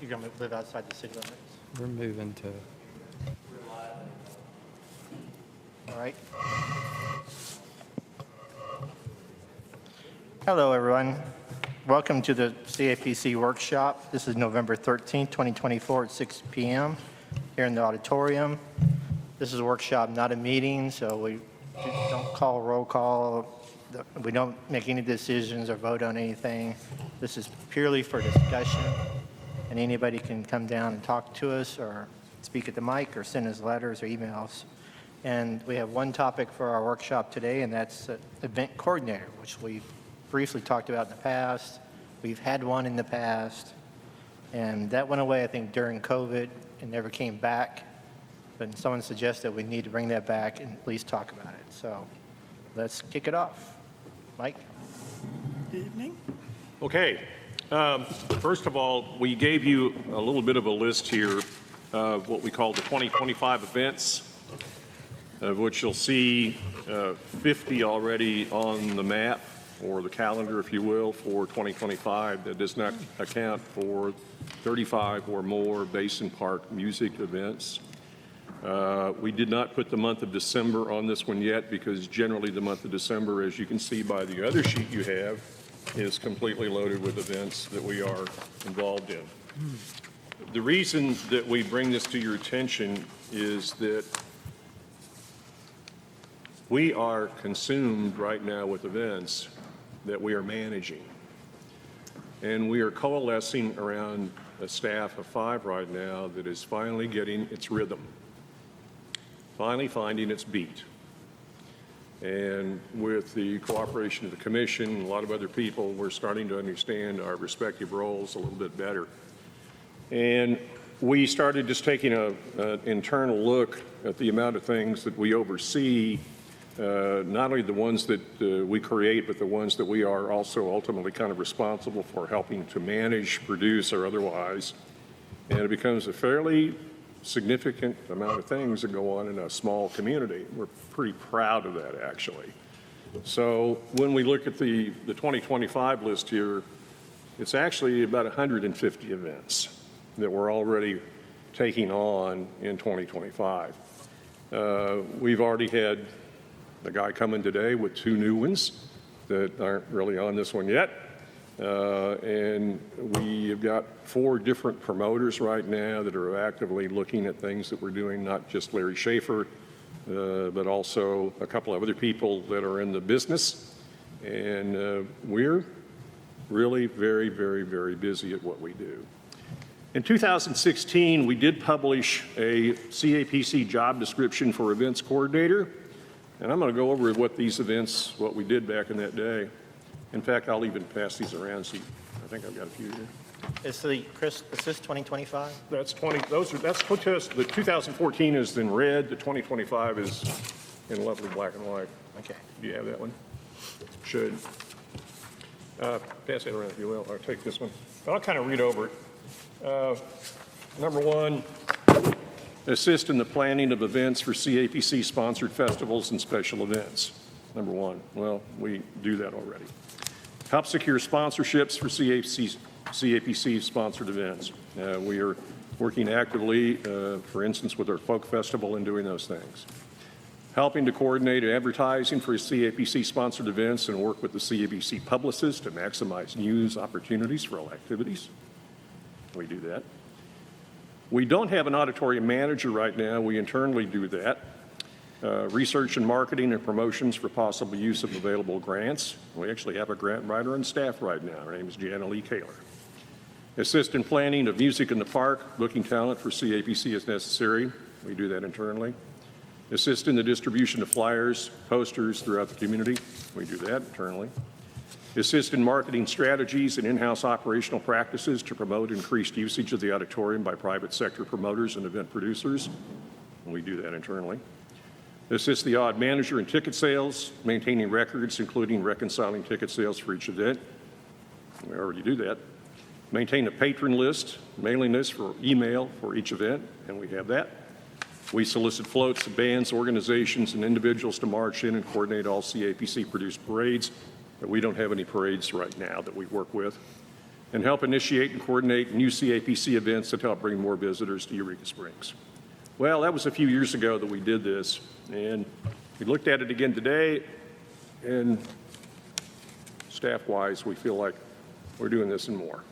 You're going to live outside the city limits? We're moving to. All right. Hello, everyone. Welcome to the CAPC workshop. This is November 13th, 2024 at 6 p.m. here in the auditorium. This is a workshop, not a meeting, so we don't call roll call. We don't make any decisions or vote on anything. This is purely for discussion, and anybody can come down and talk to us or speak at the mic or send us letters or emails. And we have one topic for our workshop today, and that's event coordinator, which we briefly talked about in the past. We've had one in the past, and that went away, I think, during COVID and never came back. But someone suggested we need to bring that back and at least talk about it. So let's kick it off. Mike? Good evening. Okay. First of all, we gave you a little bit of a list here of what we call the 2025 events, of which you'll see 50 already on the map, or the calendar, if you will, for 2025. That does not account for 35 or more Basin Park music events. We did not put the month of December on this one yet because generally the month of December, as you can see by the other sheet you have, is completely loaded with events that we are involved in. The reason that we bring this to your attention is that we are consumed right now with events that we are managing. And we are coalescing around a staff of 5 right now that is finally getting its rhythm, finally finding its beat. And with the cooperation of the commission and a lot of other people, we're starting to understand our respective roles a little bit better. And we started just taking an internal look at the amount of things that we oversee, not only the ones that we create, but the ones that we are also ultimately kind of responsible for helping to manage, produce, or otherwise. And it becomes a fairly significant amount of things that go on in a small community. We're pretty proud of that, actually. So when we look at the 2025 list here, it's actually about 150 events that we're already taking on in 2025. We've already had the guy coming today with 2 new ones that aren't really on this one yet. And we have got 4 different promoters right now that are actively looking at things that we're doing, not just Larry Schaefer, but also a couple of other people that are in the business. And we're really very, very, very busy at what we do. In 2016, we did publish a CAPC job description for events coordinator. And I'm going to go over what these events, what we did back in that day. In fact, I'll even pass these around. See, I think I've got a few here. Is this 2025? That's 20. That's the 2014 is in red. The 2025 is in lovely black and white. Okay. Do you have that one? Should. Pass it around if you will. I'll take this one. I'll kind of read over it. Number 1. Assist in the planning of events for CAPC-sponsored festivals and special events. Number 1. Well, we do that already. Help secure sponsorships for CAPC-sponsored events. We are working actively, for instance, with our folk festival and doing those things. Helping to coordinate advertising for CAPC-sponsored events and work with the CAPC publicists to maximize news opportunities for all activities. We do that. We don't have an auditorium manager right now. We internally do that. Research and marketing and promotions for possible use of available grants. We actually have a grant writer on staff right now. Her name is Jana Lee Kaler. Assist in planning of music in the park, booking talent for CAPC as necessary. We do that internally. Assist in the distribution of flyers, posters throughout the community. We do that internally. Assist in marketing strategies and in-house operational practices to promote increased usage of the auditorium by private sector promoters and event producers. And we do that internally. Assist the odd manager in ticket sales, maintaining records, including reconciling ticket sales for each event. We already do that. Maintain a patron list, mailing list for email for each event, and we have that. We solicit floats of bands, organizations, and individuals to march in and coordinate all CAPC-produced parades, but we don't have any parades right now that we work with. and help initiate and coordinate new CAPC events that help bring more visitors to Eureka Springs. Well, that was a few years ago that we did this, and we looked at it again today, and staff-wise, we feel like we're doing this and more.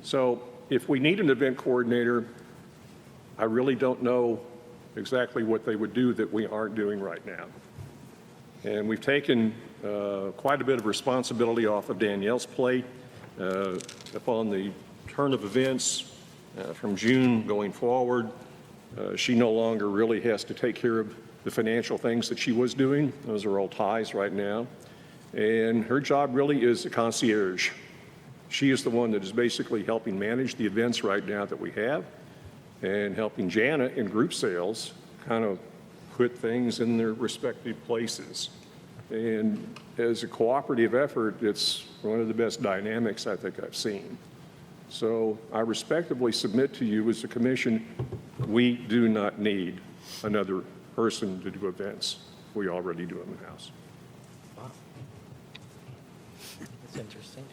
So if we need an event coordinator, I really don't know exactly what they would do that we aren't doing right now. And we've taken quite a bit of responsibility off of Danielle's plate upon the turn of events from June going forward. She no longer really has to take care of the financial things that she was doing. Those are all ties right now. And her job really is a concierge. She is the one that is basically helping manage the events right now that we have and helping Jana in group sales kind of put things in their respective places. And as a cooperative effort, it's one of the best dynamics I think I've seen. So I respectfully submit to you as a commission, we do not need another person to do events. We already do them in-house. Wow. That's interesting.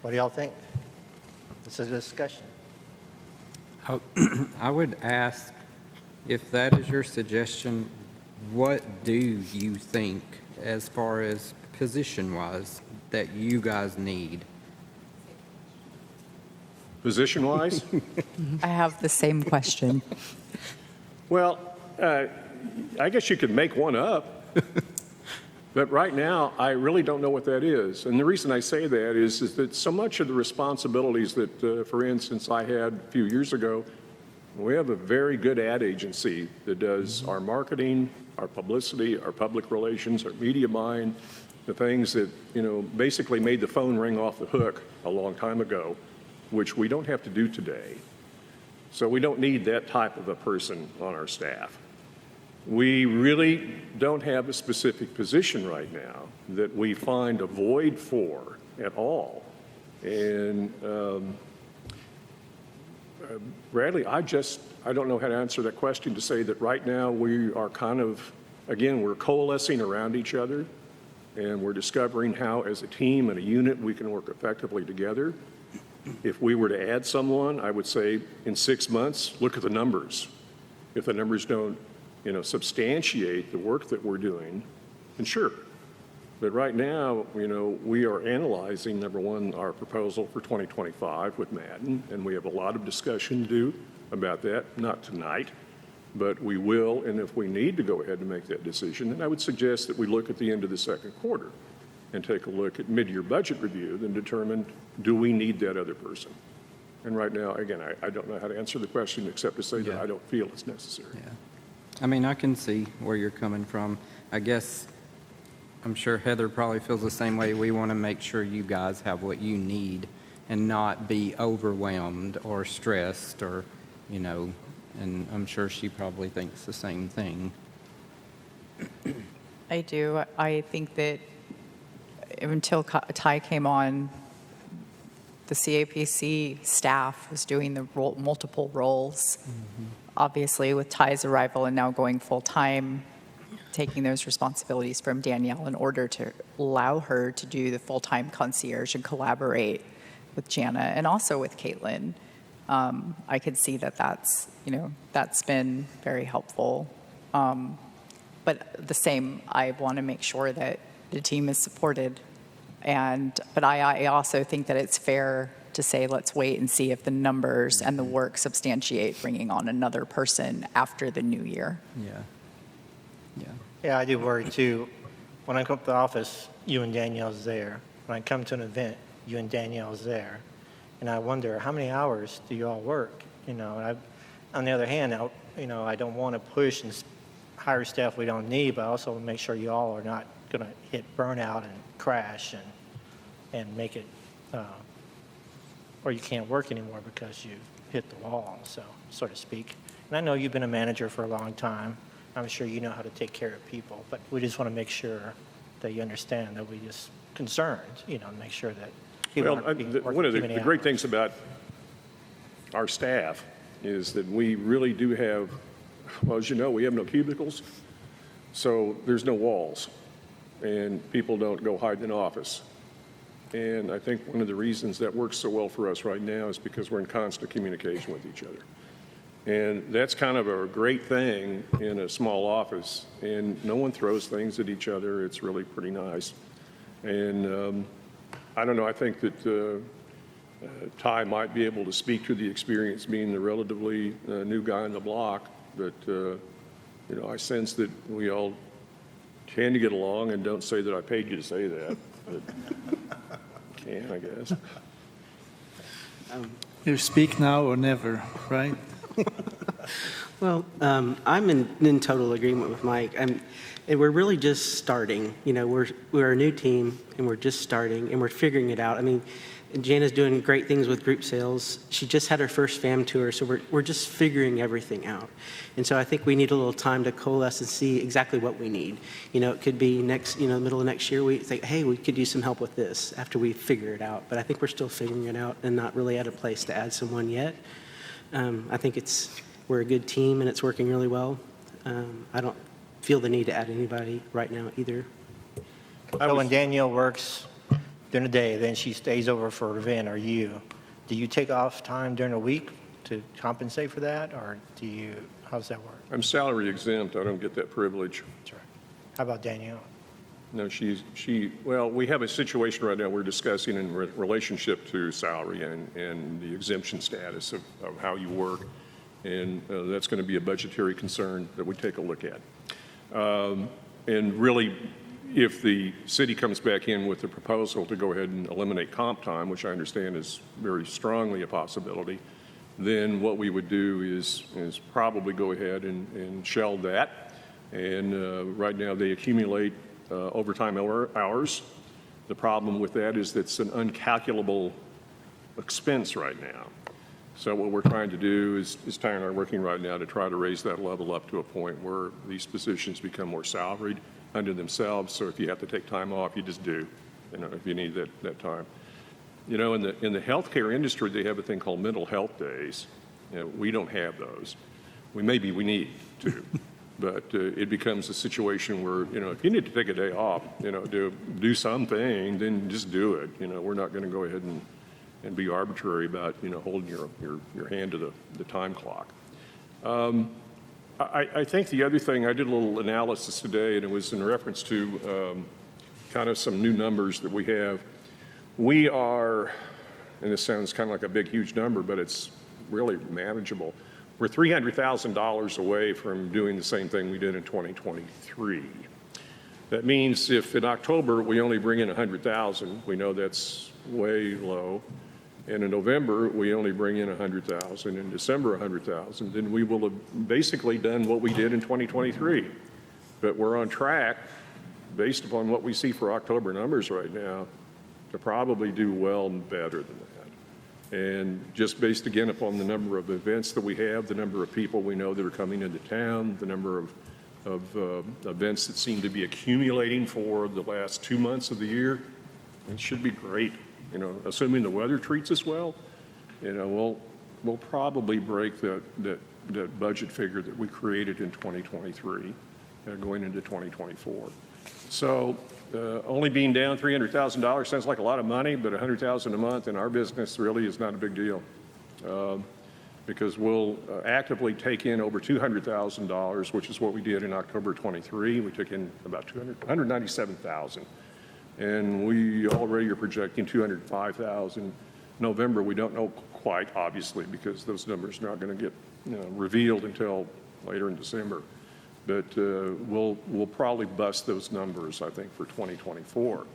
What do y'all think? This is a discussion. I would ask, if that is your suggestion, what do you think, as far as position-wise, that you guys need? Position-wise? I have the same question. Well, I guess you could make one up. But right now, I really don't know what that is. And the reason I say that is that so much of the responsibilities that, for instance, I had a few years ago, we have a very good ad agency that does our marketing, our publicity, our public relations, our media buying, the things that, basically made the phone ring off the hook a long time ago, which we don't have to do today. So we don't need that type of a person on our staff. We really don't have a specific position right now that we find a void for at all. And Bradley, I don't know how to answer that question to say that right now we are kind of, again, we're coalescing around each other and we're discovering how as a team and a unit we can work effectively together. If we were to add someone, I would say in 6 months, look at the numbers. If the numbers don't substantiate the work that we're doing, and sure. But right now, we are analyzing, number one, our proposal for 2025 with Madden, and we have a lot of discussion to do about that, not tonight, but we will, and if we need to go ahead and make that decision, then I would suggest that we look at the end of the second quarter and take a look at mid-year budget review and determine, do we need that other person? And right now, again, I don't know how to answer the question except to say that I don't feel it's necessary. Yeah. I mean, I can see where you're coming from. I guess, I'm sure Heather probably feels the same way. We want to make sure you guys have what you need and not be overwhelmed or stressed or, and I'm sure she probably thinks the same thing. I do. I think that until Ty came on, the CAPC staff was doing the multiple roles. Mm-hmm. Obviously, with Ty's arrival and now going full-time, taking those responsibilities from Danielle in order to allow her to do the full-time concierge and collaborate with Jana and also with Caitlin. I could see that's been very helpful. But the same, I want to make sure that the team is supported. But I also think that it's fair to say, let's wait and see if the numbers and the work substantiate bringing on another person after the new year. Yeah, I do worry too. When I come to the office, you and Danielle's there. When I come to an event, you and Danielle's there. And I wonder, how many hours do you all work? And on the other hand, I don't want to push and hire staff we don't need, but I also want to make sure you all are not going to hit burnout and crash and make it, or you can't work anymore because you've hit the wall, so to speak. And I know you've been a manager for a long time. I'm sure you know how to take care of people, but we just want to make sure that you understand that we just concerned, make sure that people aren't being working one of too the many great hours. things about our staff is that we really do have, well, as you know, we have no cubicles, so there's no walls, and people don't go hide in office. And I think one of the reasons that works so well for us right now is because we're in constant communication with each other. And that's kind of a great thing in a small office, and no one throws things at each other. It's really pretty nice. And I don't know, I think that Ty might be able to speak to the experience being the relatively new guy on the block, but I sense that we all tend to get along, and don't say that I paid you to say that, but can, I guess. You speak now or never, right? Well, I'm in total agreement with Mike. And we're really just starting. We're a new team, and we're just starting, and we're figuring it out. I mean, Jana's doing great things with group sales. She just had her first FAM tour, so we're just figuring everything out. And so I think we need a little time to coalesce and see exactly what we need. It could be middle of next year, we think, hey, we could use some help with this after we figure it out. But I think we're still figuring it out and not really at a place to add someone yet. I think we're a good team, and it's working really well. I don't feel the need to add anybody right now either. So when Danielle works during the day, then she stays over for an event, or do you take off time during the week to compensate for that, or how does that work? I'm salary exempt. I don't get that privilege. Sure. How about Danielle? No, well, we have a situation right now we're discussing in relationship to salary and the exemption status of how you work. And that's going to be a budgetary concern that we take a look at. And really, if the city comes back in with a proposal to go ahead and eliminate comp time, which I understand is very strongly a possibility, then what we would do is probably go ahead and shelve that. And right now they accumulate overtime hours. The problem with that is that's an uncalculable expense right now. So what we're trying to do is Ty and I are working right now to try to raise that level up to a point where these positions become more salaried unto themselves. So if you have to take time off, you just do, if you need that time. In the healthcare industry, they have a thing called mental health days. We don't have those. We need to. But it becomes a situation where, if you need to take a day off, do something, then just do it. We're not going to go ahead and be arbitrary about, holding your hand to the time clock. I think the other thing, I did a little analysis today, and it was in reference to kind of some new numbers that we have. We are, and this sounds kind of like a big, huge number, but it's really manageable. We're $300,000 away from doing the same thing we did in 2023. That means if in October we only bring in 100,000, we know that's way low. And in November, we only bring in 100,000, in December 100,000, then we will have basically done what we did in 2023. But we're on track, based upon what we see for October numbers right now, to probably do well and better than that. And just based again upon the number of events that we have, the number of people we know that are coming into town, the number of events that seem to be accumulating for the last 2 months of the year, it should be great. Assuming the weather treats us well, we'll probably break that budget figure that we created in 2023 going into 2024. So only being down $300,000 sounds like a lot of money, but $100,000 a month in our business really is not a big deal, because we'll actively take in over $200,000, which is what we did in October 23. We took in about $197,000. And we already are projecting $205,000. November, we don't know quite, obviously, because those numbers are not going to get revealed until later in December. But we'll probably bust those numbers, I think, for 2024,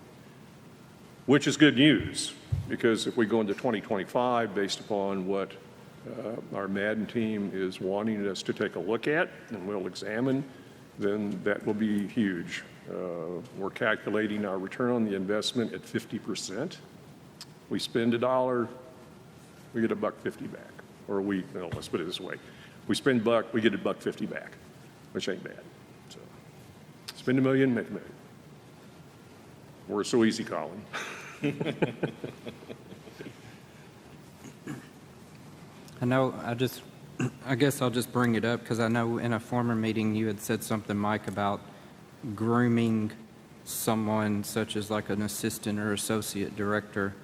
which is good news, because if we go into 2025, based upon what our Madden team is wanting us to take a look at and we'll examine, then that will be huge. We're calculating our return on the investment at 50%. We spend $1, we get $1.50 back. Or let's put it this way. We spend $1, we get $1.50 back, which ain't bad. So spend $1 million, make $1 million. We're so easy, Colin. I guess I'll just bring it up because I know in a former meeting you had said something, Mike, about grooming someone such as like an assistant or associate director,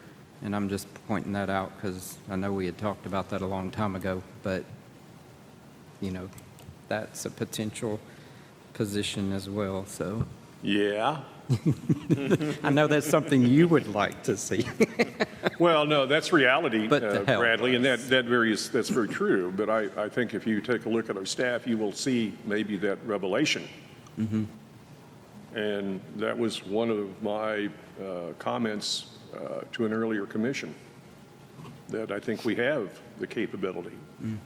and I'm just pointing that out because I know we had talked about that a long time ago, but, you know, that's a potential position as well, so. Yeah. I know that's something you would like to see. Well, no, that's reality, But to help Bradley, and that's very true. But I think if you take a look at our staff, you will see maybe that revelation. And that was one of my comments to an earlier commission, that I think we have the capability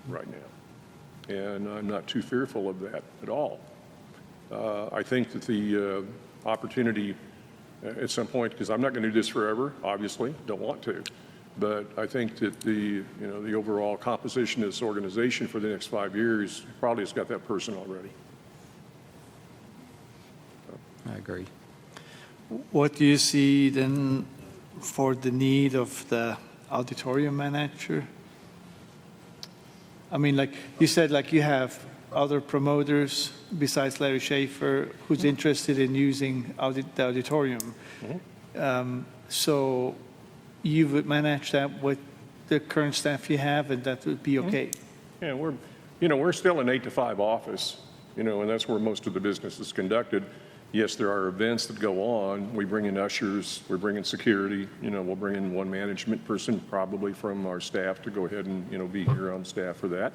right now. And I'm not too fearful of that at all. I think that the opportunity at some point, because I'm not going to do this forever, obviously, don't want to, but I think that the overall composition of this organization for the next 5 years probably has got that person already. I agree. What do you see then for the need of the auditorium manager? I mean, like you said, like you have other promoters besides Larry Schaefer who's interested in using the auditorium. So you would manage that with the current staff you have, and that would be okay? Yeah, we're still an 8 to 5 office, and that's where most of the business is conducted. Yes, there are events that go on. We bring in ushers, we bring in security, we'll bring in one management person probably from our staff to go ahead and, be here on staff for that.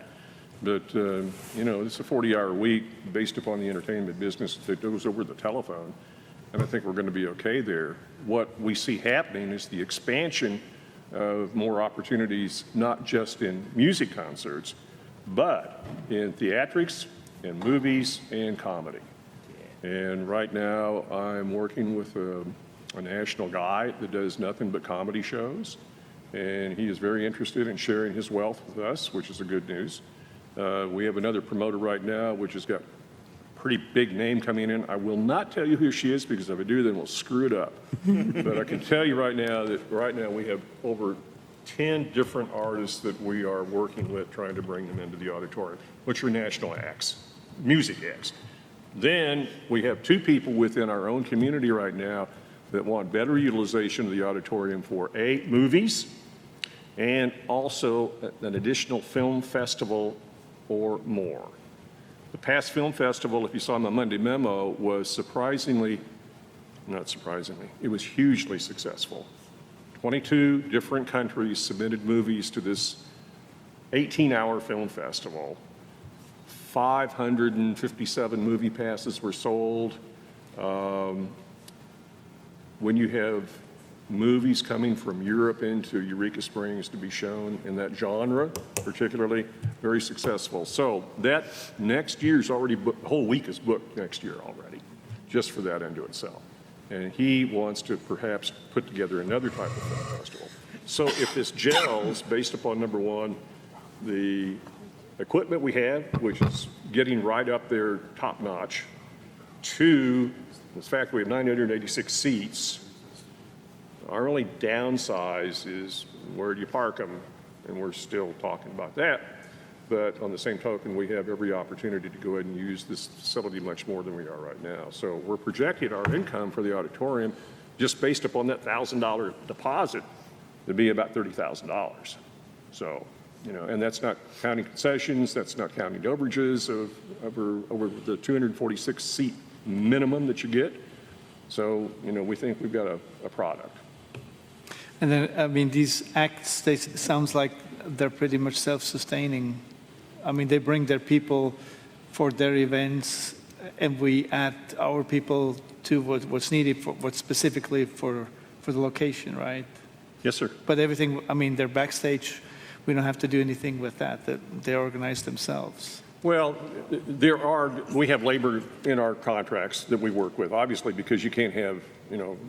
But, it's a 40-hour week based upon the entertainment business that goes over the telephone. And I think we're going to be okay there. What we see happening is the expansion of more opportunities, not just in music concerts, but in theatrics and movies and comedy. And right now, I'm working with a national guy that does nothing but comedy shows. And he is very interested in sharing his wealth with us, which is a good news. We have another promoter right now, which has got a pretty big name coming in. I will not tell you who she is, because if I do, then we'll screw it up. But I can tell you right now that we have over 10 different artists that we are working with, trying to bring them into the auditorium, which are national acts, music acts. Then we have 2 people within our own community right now that want better utilization of the auditorium for movies, and also an additional film festival or more. The past film festival, if you saw my Monday memo, was not surprisingly, it was hugely successful. 22 different countries submitted movies to this 18-hour film festival. 557 movie passes were sold. When you have movies coming from Europe into Eureka Springs to be shown in that genre, particularly, very successful. So that next year's already booked, the whole week is booked next year already, just for that unto itself. And he wants to perhaps put together another type of film festival. So if this gels, based upon, number one, the equipment we have, which is getting right up there top notch, 2, in fact, we have 986 seats. Our only downsize is where do you park them, and we're still talking about that. But on the same token, we have every opportunity to go ahead and use this facility much more than we are right now. So we're projecting our income for the auditorium, just based upon that $1,000 deposit, to be about $30,000. So, and that's not counting concessions, that's not counting overages over the 246 seat minimum that you get. So, we think we've got a product. And then, I mean, these acts, sounds like they're pretty much self-sustaining. I mean, they bring their people for their events, and we add our people to what's needed for what's specifically for the location, right? Yes, sir. But everything, I mean, they're backstage. We don't have to do anything with that they organize themselves. Well, we have labor in our contracts that we work with, obviously, because you can't have,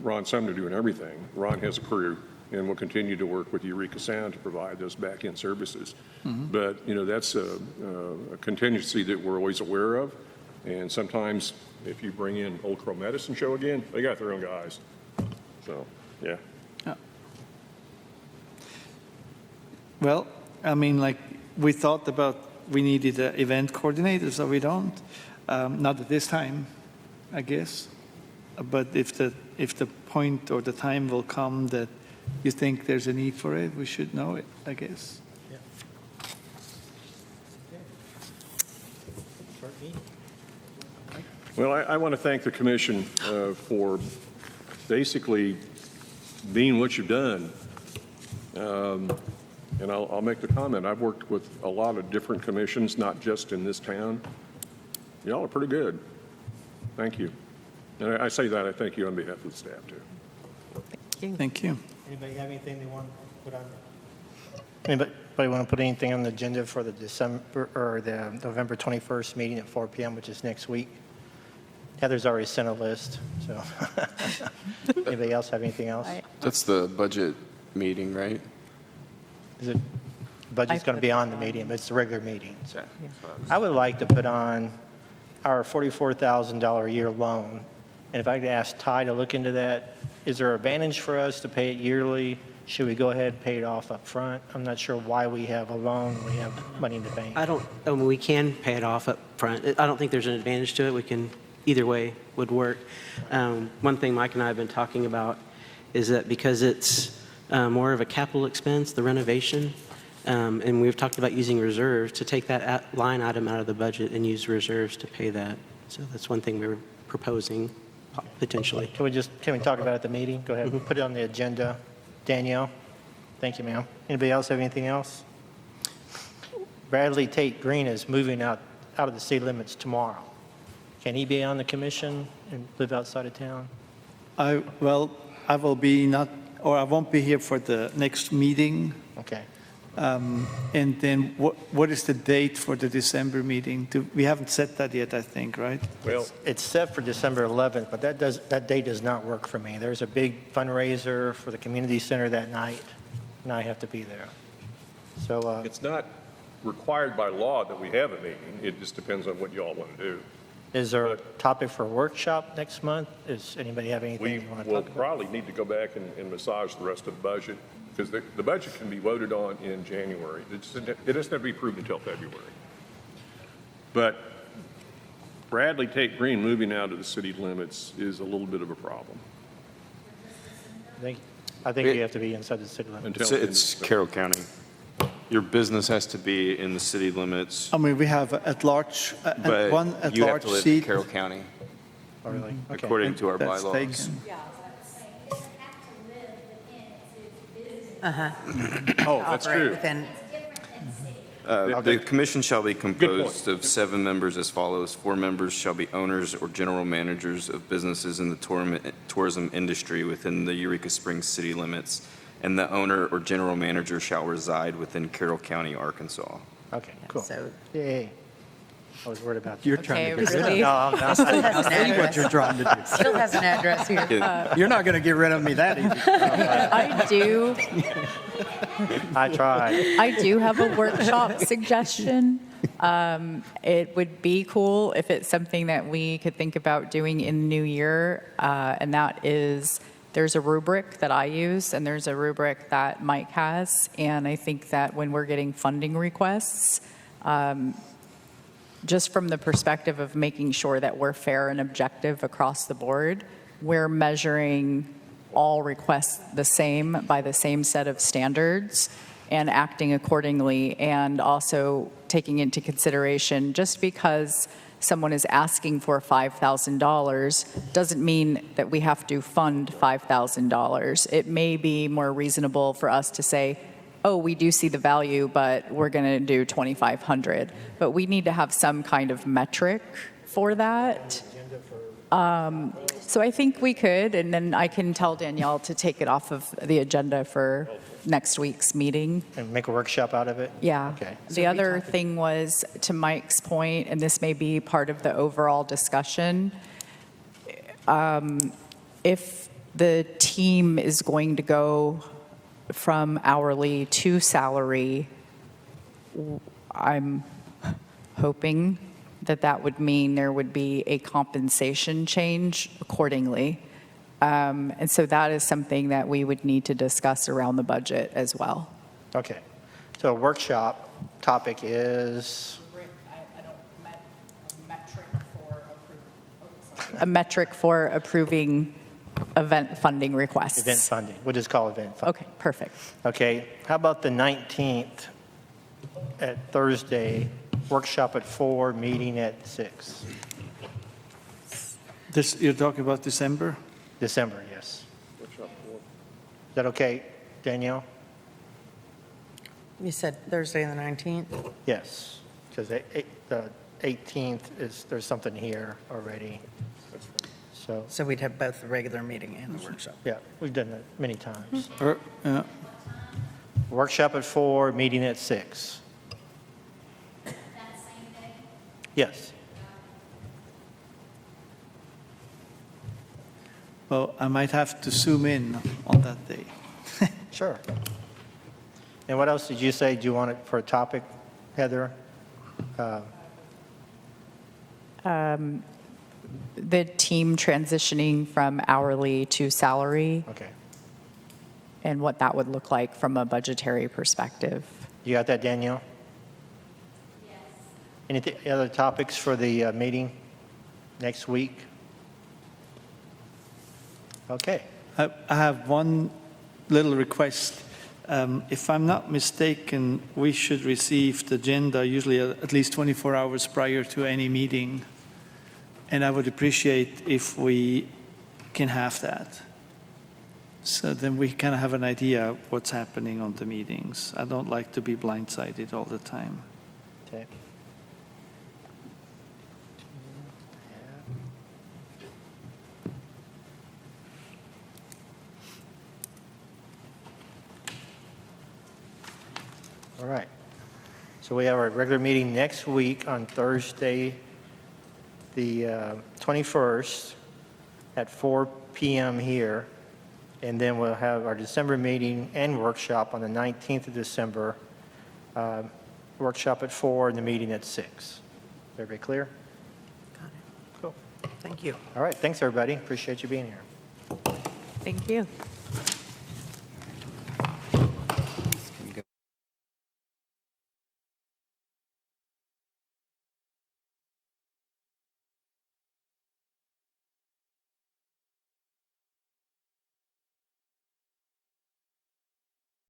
Ron Sumner doing everything. Ron has a crew, and we'll continue to work with Eureka Sound to provide those back-end services. But, that's a contingency that we're always aware of. And sometimes if you bring in Old Crow Medicine Show again, they got their own guys. So, yeah. Well, I mean, like, we thought about we needed an event coordinator, so we don't. Not at this time, I guess. but if the point or the time will come that you think there's a need for it, we should know it, I guess. Well, I want to thank the commission for basically being what you've done. And I'll make the comment, I've worked with a lot of different commissions, not just in this town. Y'all are pretty good. Thank you. And I say that, I thank you on behalf of the staff, too. Thank you. Anybody have anything they want to put on? Anybody want to put anything on the agenda for the December, or the November 21st meeting at 4 PM, which is next week? Heather's already sent a list, so. Anybody else have anything else? That's the budget meeting, right? Is it, budget's going to be on the meeting, but it's the regular meeting, so. I would like to put on our $44,000 a year loan, and if I could ask Ty to look into that, is there an advantage for us to pay it yearly? Should we go ahead and pay it off up front? I'm not sure why we have a loan when we have money in the bank. We can pay it off up front. I don't think there's an advantage to it. We can, either way would work. One thing Mike and I have been talking about is that because it's more of a capital expense, the renovation, and we've talked about using reserves to take that line item out of the budget and use reserves to pay that. So that's one thing we were proposing potentially. Can we talk about it at the meeting? Go ahead, put it on the agenda. Danielle? Thank you, ma'am. Anybody else have anything else? Bradley Tate Green is moving out of the city limits tomorrow. Can he be on the commission and live outside of town? I will be not, or I won't be here for the next meeting. Okay. And then what is the date for the December meeting? We haven't set that yet, I think, right? Well, It's set for December 11th, but that date does not work for me. There's a big fundraiser for the community center that night, and I have to be there. So, it's not required by law that we have a meeting. It just depends on what you all want to do. is there a topic for a workshop next month? Does anybody have anything We you want to will talk about? probably need to go back and massage the rest of the budget, because the budget can be voted on in January. It doesn't have to be approved until February. But Bradley Tate Green moving out of the city limits is a little bit of a problem. I think you have to be inside the city limits. Until It's Carroll County. Your business has to be in the city limits, I mean, we have at-large, but one you have at-large to live in seat. Carroll County, Oh, really? Okay. according to our That's bylaws. taken. Oh, that's true. The commission shall be point. composed of 7 members as follows. 4 members shall be owners or general managers of businesses in the tourism industry within the Eureka Springs city limits, and the owner or general manager shall reside within Carroll County, Arkansas. Okay, cool. So- Yay. I was worried about that. You're Okay, trying to get rid really? No, I'm not. of what you're trying to do. Still has an address here. You're not going to get rid of me that easy. I tried. I do have a workshop suggestion. It would be cool if it's something that we could think about doing in the new year, and that is, there's a rubric that I use, and there's a rubric that Mike has, and I think that when we're getting funding requests, just from the perspective of making sure that we're fair and objective across the board, we're measuring all requests the same by the same set of standards and acting accordingly, and also taking into consideration just because someone is asking for $5,000 doesn't mean that we have to fund $5,000. It may be more reasonable for us to say, oh, we do see the value, but we're going to do $2,500. But we need to have some kind of metric for that. So I think we could, and then I can tell Danielle to take it off of the agenda for next week's meeting. And make a workshop out of it? Yeah. Okay. The other thing was, to Mike's point, and this may be part of the overall discussion, if the team is going to go from hourly to salary, I'm hoping that that would mean there would be a compensation change accordingly. And so that is something that we would need to discuss around the budget as well. Okay. So workshop topic is, a metric for approving event funding requests. Event funding, we'll just call event funding. Okay, perfect. Okay, how about the 19th at Thursday, workshop at 4, meeting at 6? You're talking about December? December, yes. Is that okay, Danielle? You said Thursday the 19th? Yes, because the 18th there's something here already. So, So we'd have both the regular meeting and the workshop. yeah, we've done that many times. Yeah. Workshop at 4, meeting at 6. That same day? Yes. Well, I might have to zoom in on that day. Sure. And what else did you say? Do you want it for a topic, Heather? The team transitioning from hourly to salary Okay. and what that would look like from a budgetary perspective. You got that, Danielle? Yes. Anything, other topics for the meeting next week? Okay. I have one little request. If I'm not mistaken, we should receive the agenda usually at least 24 hours prior to any meeting. And I would appreciate if we can have that. So then we kind of have an idea of what's happening on the meetings. I don't like to be blindsided all the time. Okay. All right. So we have our regular meeting next week on Thursday, the 21st at 4 p.m. here. And then we'll have our December meeting and workshop on the 19th of December. Workshop at 4 and the meeting at 6. Everybody clear? Got it. Cool. Thank you. All right. Thanks, everybody. Appreciate you being here. Thank you.